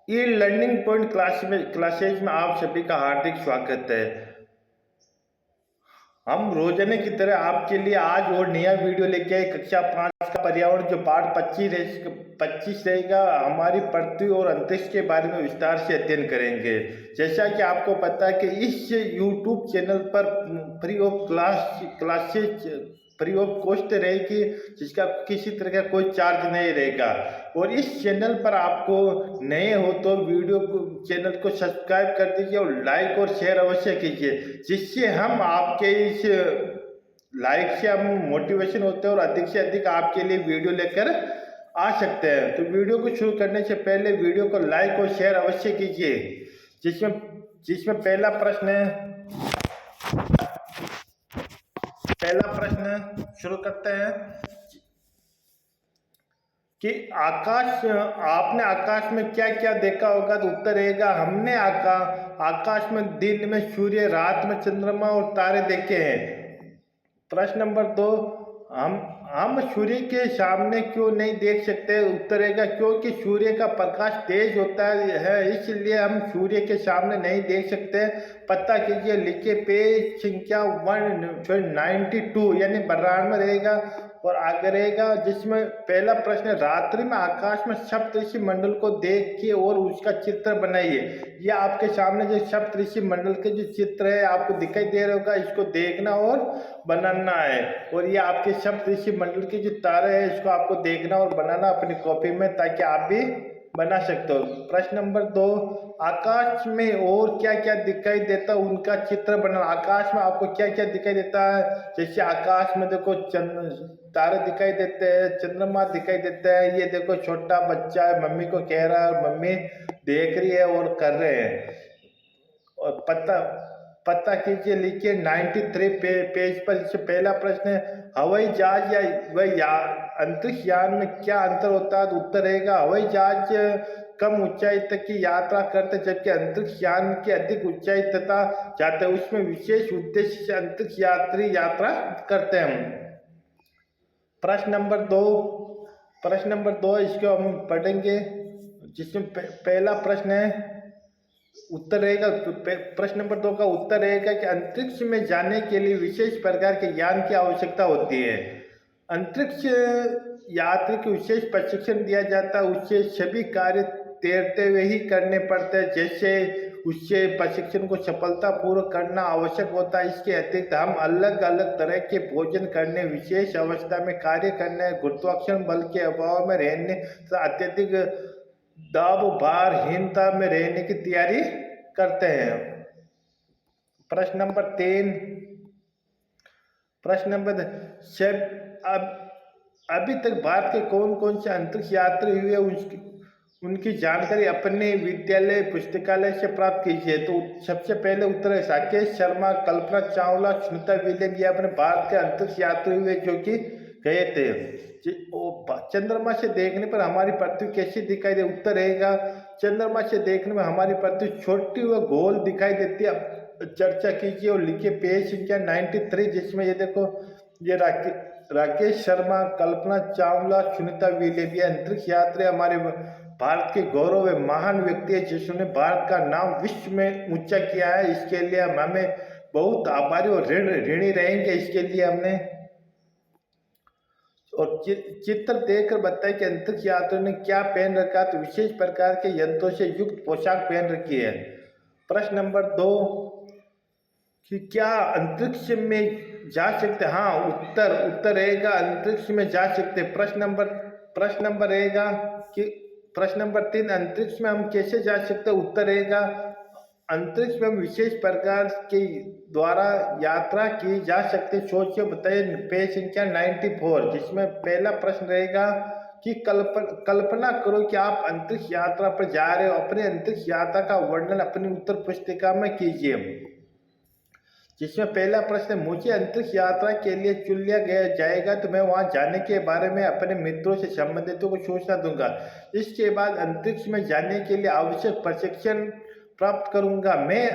E learning point classes में आप सभी का हार्दिक स्वागत है। हम रोजाना की तरह आपके लिए आज और नया वीडियो लेके आए। कक्षा 5 का पर्यावरण जो पाठ 25 रहेगा, हमारी पृथ्वी और अंतरिक्ष के बारे में विस्तार से अध्ययन करेंगे। जैसा कि आपको पता है कि इस यूट्यूब चैनल पर क्लासेज फ्री ऑफ कॉस्ट रहेगी, जिसका किसी तरह का कोई चार्ज नहीं रहेगा। और इस चैनल पर आपको नए हो तो वीडियो को चैनल को सब्सक्राइब कर दीजिए और लाइक और शेयर अवश्य कीजिए, जिससे हम आपके इस लाइक से हम मोटिवेशन होते हैं और अधिक से अधिक आपके लिए वीडियो लेकर आ सकते हैं। तो वीडियो को शुरू करने से पहले वीडियो को लाइक और शेयर अवश्य कीजिए। जिसमें जिसमें पहला प्रश्न शुरू करते हैं कि आपने आकाश में क्या क्या देखा होगा। तो उत्तर रहेगा, हमने आकाश में दिन में सूर्य, रात में चंद्रमा और तारे देखे हैं। प्रश्न नंबर 2, हम सूर्य के सामने क्यों नहीं देख सकते। उत्तर रहेगा, क्योंकि सूर्य का प्रकाश तेज होता है, इसलिए हम सूर्य के सामने नहीं देख सकते। पता कीजिए, लिखे पेज संख्या 192 यानी 92 रहेगा। और आगे रहेगा, जिसमें पहला प्रश्न, रात्रि में आकाश में सप्तऋषि मंडल को देखिए और उसका चित्र बनाइए। ये आपके सामने जो सप्तऋषि मंडल के जो चित्र है आपको दिखाई दे रहा होगा, इसको देखना और बनाना है। और ये आपके सप्तऋषि मंडल के जो तारे हैं, इसको आपको देखना और बनाना अपनी कॉपी में, ताकि आप भी बना सकते हो। प्रश्न नंबर 2, आकाश में और क्या क्या दिखाई देता है उनका चित्र बनाना। आकाश में आपको क्या क्या दिखाई देता है, जैसे आकाश में देखो तारे दिखाई देते हैं, चंद्रमा दिखाई देता है। ये देखो छोटा बच्चा है, मम्मी को कह रहा है और मम्मी देख रही है और कर रहे हैं। और पता कीजिए, लिखिए 93 पेज पर। इससे पहला प्रश्न है, हवाई जहाज या अंतरिक्ष यान में क्या अंतर होता है। तो उत्तर रहेगा, हवाई जहाज कम ऊंचाई तक की यात्रा करते, जबकि अंतरिक्ष यान की अधिक ऊंचाई तथा जाते हैं। उसमें विशेष उद्देश्य से अंतरिक्ष यात्री यात्रा करते हैं। प्रश्न नंबर दो इसको हम पढ़ेंगे, जिसमें पहला प्रश्न है, उत्तर रहेगा, प्रश्न नंबर 2 का उत्तर रहेगा कि अंतरिक्ष में जाने के लिए विशेष प्रकार के यान की आवश्यकता होती है। अंतरिक्ष यात्री को विशेष प्रशिक्षण दिया जाता है, उससे सभी कार्य तैरते हुए ही करने पड़ते हैं, जैसे उससे प्रशिक्षण को सफलतापूर्वक करना आवश्यक होता है। इसके अतिरिक्त हम अलग अलग तरह के भोजन करने, विशेष अवस्था में कार्य करने, गुरुत्वाकर्षण बल के अभाव में रहने, अत्यधिक दाब भारहीनता में रहने की तैयारी करते हैं। प्रश्न नंबर सब अभी तक भारत के कौन कौन से अंतरिक्ष यात्री हुए, उनकी जानकारी अपने विद्यालय पुस्तकालय से प्राप्त कीजिए। तो सबसे पहले उत्तर है राकेश शर्मा, कल्पना चावला, सुनीता विलियम। ये अपने भारत के अंतरिक्ष यात्री हुए जो कि गए थे। चंद्रमा से देखने पर हमारी पृथ्वी कैसी दिखाई दे। उत्तर रहेगा, चंद्रमा से देखने में हमारी पृथ्वी छोटी व गोल दिखाई देती है। चर्चा कीजिए और लिखिए पेज संख्या 93, जिसमें ये देखो, ये राकेश शर्मा, कल्पना चावला, सुनीता विलियम, ये अंतरिक्ष यात्री हमारे भारत के गौरव है, महान व्यक्ति है, जिसने भारत का नाम विश्व में ऊंचा किया है। इसके लिए हम हमें बहुत आभारी और ऋणी रहेंगे। इसके लिए हमने और चित्र देखकर बताए कि अंतरिक्ष यात्रियों ने क्या पहन रखा। तो विशेष प्रकार के यंत्रों से युक्त पोशाक पहन रखी है। प्रश्न नंबर 2, कि क्या अंतरिक्ष में जा सकते। हाँ, उत्तर रहेगा, अंतरिक्ष में जा सकते। प्रश्न नंबर रहेगा कि प्रश्न नंबर 3, अंतरिक्ष में हम कैसे जा सकते। उत्तर रहेगा, अंतरिक्ष में विशेष प्रकार के द्वारा यात्रा की जा सकती। सोचिए, बताइए पेज संख्या 94, जिसमें पहला प्रश्न रहेगा कि कल्पना करो कि आप अंतरिक्ष यात्रा पर जा रहे हो। अपनी अंतरिक्ष यात्रा का वर्णन अपनी उत्तर पुस्तिका में कीजिए। जिसमें पहला प्रश्न, मुझे अंतरिक्ष यात्रा के लिए चुन लिया जाएगा तो मैं वहां जाने के बारे में अपने मित्रों से संबंधितों को सूचना दूंगा। इसके बाद अंतरिक्ष में जाने के लिए आवश्यक प्रशिक्षण प्राप्त करूंगा। मैं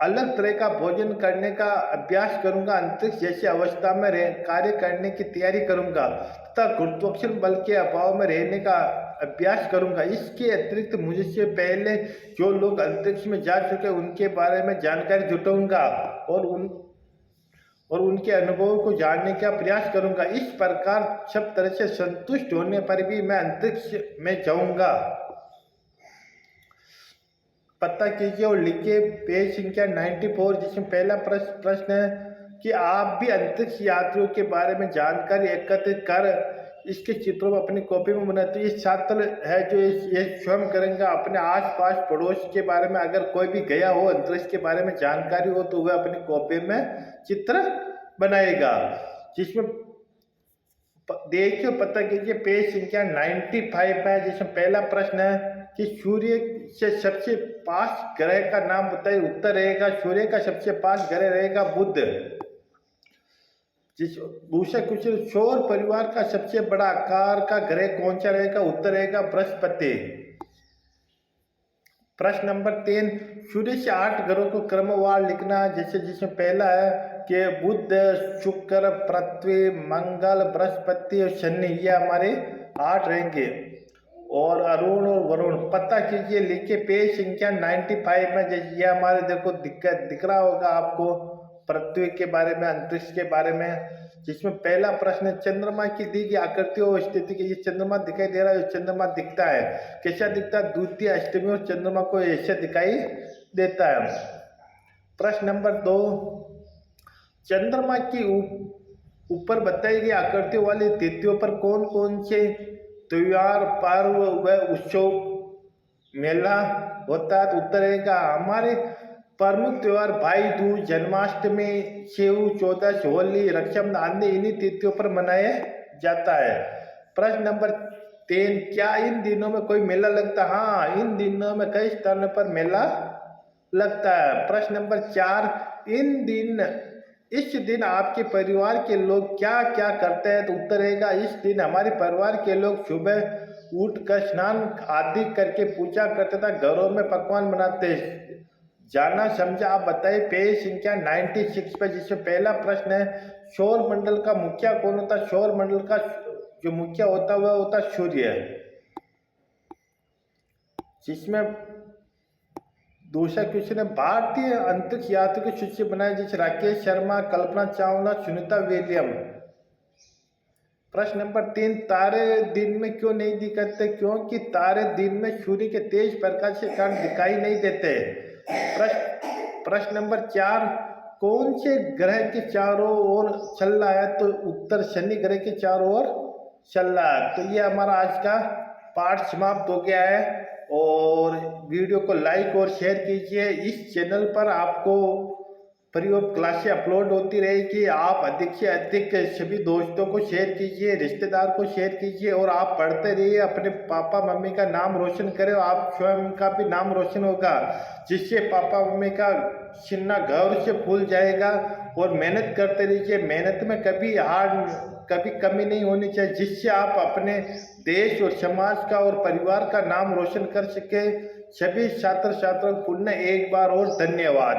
अलग तरह का भोजन करने का अभ्यास करूंगा, अंतरिक्ष जैसी अवस्था में कार्य करने की तैयारी करूंगा तथा गुरुत्वाकर्षण बल के अभाव में रहने का अभ्यास करूंगा। इसके अतिरिक्त मुझसे पहले जो लोग अंतरिक्ष में जा चुके उनके बारे में जानकारी जुटाऊंगा और उनके अनुभवों को जानने का प्रयास करूंगा। इस प्रकार सब तरह से संतुष्ट होने पर भी मैं अंतरिक्ष में जाऊंगा। पता कीजिए और लिखिए पेज संख्या 94, जिसमें पहला प्रश्न है कि आप भी अंतरिक्ष यात्रियों के बारे में जानकारी एकत्रित कर इसके चित्रों में अपनी कॉपी में बनाते हैं। ये छात्र है जो ये स्वयं करेंगे। अपने आसपास पड़ोस के बारे में अगर कोई भी गया हो, अंतरिक्ष के बारे में जानकारी हो, तो वह अपनी कॉपी में चित्र बनाएगा। जिसमें देखिए पता कीजिए पेज संख्या 95 है, जिसमें पहला प्रश्न है कि सूर्य से सबसे पास ग्रह का नाम बताइए। उत्तर रहेगा सूर्य का सबसे पास ग्रह रहेगा बुध। दूसरा क्वेश्चन, सौर परिवार का सबसे बड़ा आकार का ग्रह कौन सा रहेगा? उत्तर रहेगा बृहस्पति। प्रश्न नंबर 3, सूर्य से 8 ग्रहों को क्रमवार लिखना। जैसे जिसमें पहला है कि बुध, शुक्र, पृथ्वी, मंगल, बृहस्पति और शनि, ये हमारे 8 रहेंगे। और अरुण और वरुण पता कीजिए, लिखिए पेज संख्या 95 में। जैसे ये हमारे देखो दिख रहा होगा आपको पृथ्वी के बारे में, अंतरिक्ष के बारे में। जिसमें पहला प्रश्न, चंद्रमा की दी गई आकृति और स्थिति के, ये चंद्रमा दिखाई दे रहा है, चंद्रमा दिखता है, कैसा दिखता है? द्वितीय अष्टमी और चंद्रमा को ऐसे दिखाई देता है। प्रश्न नंबर 2, चंद्रमा की ऊपर बताई गई आकृतियों वाली तिथियों पर कौन कौन से त्योहार, पर्व व उत्सव मेला होता है? उत्तर रहेगा हमारे प्रमुख त्योहार भाई दूज, जन्माष्टमी, शिव चौदस, होली, रक्षाबंधन आदि इन्हीं तिथियों पर मनाया जाता है। प्रश्न नंबर 3, क्या इन दिनों में कोई मेला लगता है? हाँ, इन दिनों में कई स्थानों पर मेला लगता है। प्रश्न नंबर 4, इस दिन आपके परिवार के लोग क्या क्या करते हैं? तो उत्तर रहेगा इस दिन हमारे परिवार के लोग सुबह उठकर स्नान आदि करके पूजा करते तथा घरों में पकवान बनाते। जाना समझा आप बताइए पेज संख्या 96 पर। जिसमें पहला प्रश्न है, सौर मंडल का मुखिया कौन होता है? सौर मंडल का जो मुखिया होता है वह होता है सूर्य। जिसमें दूसरा क्वेश्चन है, भारतीय अंतरिक्ष यात्रियों की सूची बनाए। जैसे राकेश शर्मा, कल्पना चावला, सुनीता विलियम। प्रश्न नंबर 3, तारे दिन में क्यों नहीं दिखते? क्योंकि तारे दिन में सूर्य के तेज प्रकाश के कारण दिखाई नहीं देते। प्रश्न नंबर 4, कौन से ग्रह के चारों ओर चल रहा है? तो उत्तर शनि ग्रह के चारों ओर चल रहा है। तो ये हमारा आज का पाठ समाप्त हो गया है। और वीडियो को लाइक और शेयर कीजिए। इस चैनल पर आपको फ्री ऑफ क्लासें अपलोड होती रहेगी। आप अधिक से अधिक सभी दोस्तों को शेयर कीजिए, रिश्तेदार को शेयर कीजिए और आप पढ़ते रहिए। अपने पापा मम्मी का नाम रोशन करें, आप स्वयं का भी नाम रोशन होगा, जिससे पापा मम्मी का सीना गर्व से फूल जाएगा। और मेहनत करते रहिए, मेहनत में कभी कमी नहीं होनी चाहिए, जिससे आप अपने देश और समाज का और परिवार का नाम रोशन कर सके। सभी छात्र छात्राओं को पुनः एक बार और धन्यवाद।